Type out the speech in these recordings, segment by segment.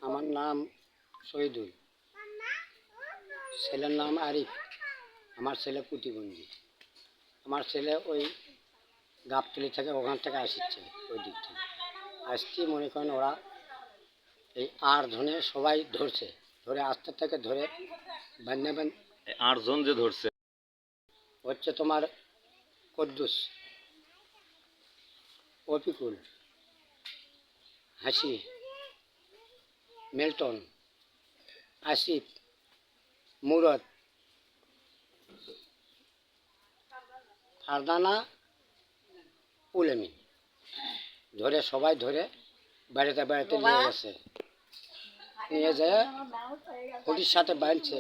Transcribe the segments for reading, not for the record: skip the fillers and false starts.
আমার নাম শহীদুল, ছেলের নাম আরিফ। আমার ছেলে প্রতিবন্ধী। আমার ছেলে ওই গাবতলি থেকে ওখান থেকে আসছে, ওই দিক থেকে আসছি। মনে করেন ওরা এই আর ধনে সবাই ধরছে, ধরে আস্তে থেকে ধরে বান্ধে বান্ধে 8 জন যে ধরছে হচ্ছে তোমার কদ্দুস, অপিকুল, হাসি, মিল্টন, আসিফ, মুরদ, ফারদানা, উলেমিন ধরে সবাই ধরে বাড়িতে বাড়িতে নিয়ে গেছে। নিয়ে যায় খুঁটির সাথে বাঁধছে,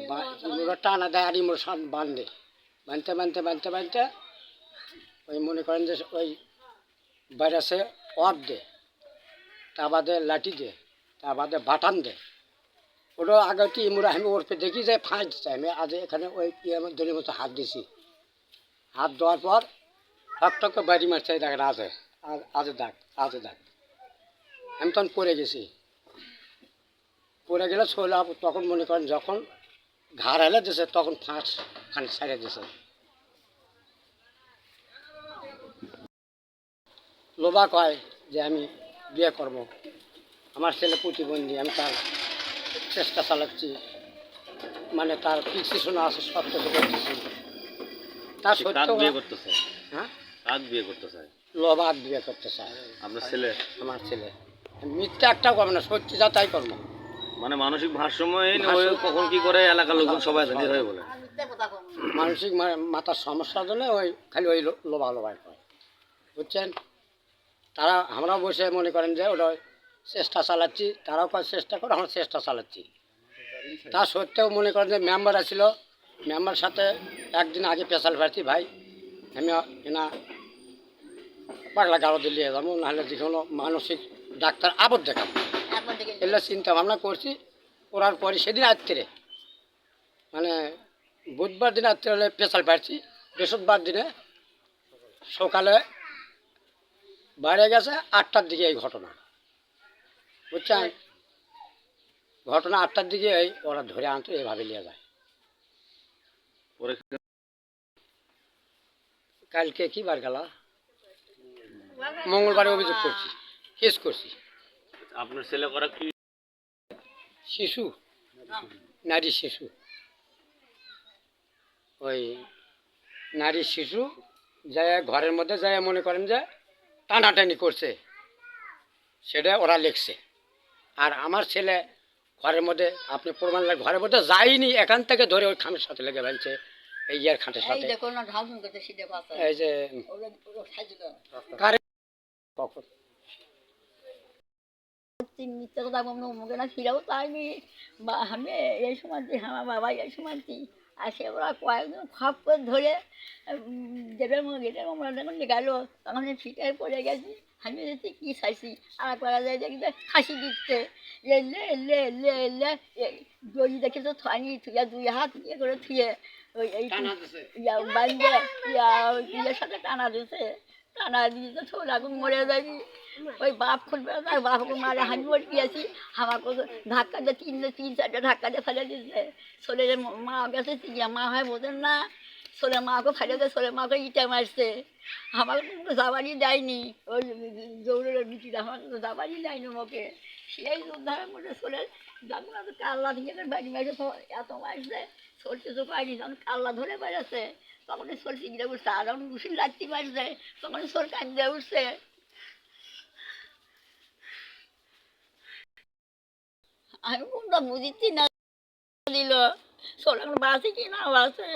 ইমুরা টানা দেয় আর ইমুর সাথে বাঁধে, বাঁধতে বাঁধতে বাঁধতে বাঁধতে ওই মনে করেন যে ওই বাইরে অফ দে, তা বাদে লাঠি দে, তা বাদে বাটান দে। ওটা আগে কি ইমুরা আমি ওর পে দেখি যে ফাঁস দিচ্ছে। আমি আজ এখানে ওই দড়ির মতো হাত দিছি, হাত দেওয়ার পর ঠক ঠক বাড়ি মারছে, দেখেন আজে আজে দাগ, আজে দাগ। আমি তখন পড়ে গেছি, পড়ে গেলে শোলা তখন মনে করেন যখন ঘাড় হেলে দিয়েছে তখন ফাঁস খান ছেড়ে দিয়েছে। লোভা কয় যে আমি বিয়ে করব, আমার ছেলে প্রতিবন্ধী, আমি তার চেষ্টা চালাচ্ছি, মানে তার প্রিসক্রিপশন আছে, সব কিছু করতেছি। তার সত্ত্বেও বিয়ে করতে চায়। হ্যাঁ, কাজ বিয়ে করতে চায়, লোভা বিয়ে করতে চায়। আপনার ছেলে? আমার ছেলে। মিথ্যা একটাও করবো না, সত্যি যা তাই করবো। মানে মানসিক ভারসাম্যহীন হয়ে কখন কি করে এলাকার লোকজন সবাই জানি হয়ে বলে মানসিক মাথার সমস্যার জন্য ওই খালি ওই লোভা লোভাই করে, বুঝছেন। তারা আমরাও বসে মনে করেন যে ওটা চেষ্টা চালাচ্ছি, তারাও চেষ্টা করে, আমরা চেষ্টা চালাচ্ছি। তা সত্ত্বেও মনে করেন যে মেম্বার আসছিল, মেম্বার সাথে একদিন আগে পেশাল ফাড়ছি, ভাই আমি এনা পাগলা গাড়ো দিল্লি যাবো, নাহলে যে কোনো মানসিক ডাক্তার আবদ্ধ দেখাবো, এগুলো চিন্তা ভাবনা করছি। করার পরে সেদিন রাত্রে, মানে বুধবার দিন রাত্রে হলে পেশাল পাচ্ছি, বৃহস্পতিবার দিনে সকালে বাইরে গেছে 8টার দিকে এই ঘটনা, বুঝছেন। ঘটনা 8টার দিকে এই ওরা ধরে আনতো, এভাবে নিয়ে যায়। কালকে কি বার গেল, মঙ্গলবারে অভিযোগ করছি, কেস করছি। আপনার ছেলে করা কি শিশু, নারী শিশু, ওই নারী শিশু যায় ঘরের মধ্যে যায় মনে করেন যে টানাটানি করছে, সেটা ওরা লিখছে। আর আমার ছেলে ঘরের মধ্যে, আপনি প্রমাণ লাগে, ঘরের মধ্যে যায়নি, এখান থেকে ধরে ওই খামের সাথে লেগে ফেলছে, এই ইয়ার খাটের সাথে। এই যে কখন মিথ্যা কথা মুখে না ফিরেও তাইনি, বা আমি এই সময় আমার বাবা এই সময় আসে, ওরা কয়েকজন খপ করে ধরে গেটের আমরা যখন গেল তখন ফিটায় পড়ে গেছি। আমি দেখছি কী চাইছি, আর করা যায় দেখি হাসি দিচ্ছে, এলে এলে এলে এলে দড়ি দেখে তো থানি থুয়ে 2 হাত ইয়ে করে থুয়ে ওই এই বান্ধে ইয়ের সাথে টানা দিছে, টানা দিয়ে তো ছোট আগুন মরে যাবি। ওই বাপ খুলবে, বাপকে মারে আমি মরে গিয়েছি, আমাকে ধাক্কা দিয়ে 3-4টা ধাক্কা দিয়ে ফেলে দিচ্ছে। ছোলের মা গেছে, মা হয় বোঝেন না, ছোলে মাকে ফেলে দিয়ে ছোলে মাকে ইটে মারছে। আমাকে কিন্তু যাবারই দেয়নি, ওই জৌরের বিটিটা আমাকে তো যাবারই দেয়নি মুখে। সেই উদ্ধারের মধ্যে ছোলের যখন কাল্লা দিয়ে বাড়ি মেরেছে, এত মারছে, ছোল কিছু পাইনি। যখন কাল্লা ধরে বেড়েছে তখনই ছোল চিংড়ে উঠছে, আর যখন উঠির লাঠি মারছে তখনই ছোল কান্দে উঠছে। আমি কোনটা বুঝিচ্ছি না দিল, ছোল এখন বাঁচে কি না বাঁচে।